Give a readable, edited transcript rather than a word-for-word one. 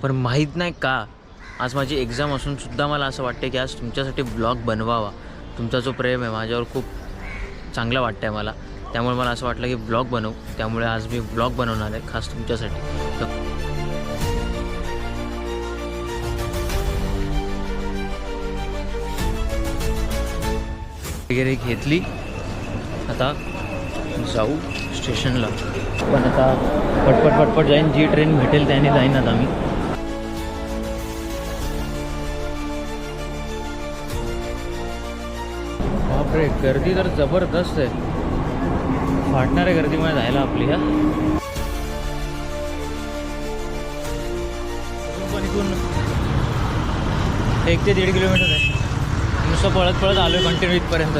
पण माहीत नाही का आज माझी एक्झाम असूनसुद्धा मला असं वाटतं की आज तुमच्यासाठी ब्लॉग बनवावा. तुमचा जो प्रेम आहे माझ्यावर खूप चांगला वाटतं आहे मला. त्यामुळे मला असं वाटलं की ब्लॉग बनवू. त्यामुळे आज मी ब्लॉग बनवणार आहे खास तुमच्यासाठी. वगैरे घेतली, आता जाऊ स्टेशनला. पण आता पटपट जाईन, जी ट्रेन भेटेल त्याने जाईन आता मी. बापरे, गर्दी तर जबरदस्त आहे. फाटणाऱ्या गर्दीमुळे जायला आपली ह्या पण इथून 1 ते 1.5 किलोमीटर आहे. नुसतं पळत आलो आहे कंटिन्यू इथपर्यंत.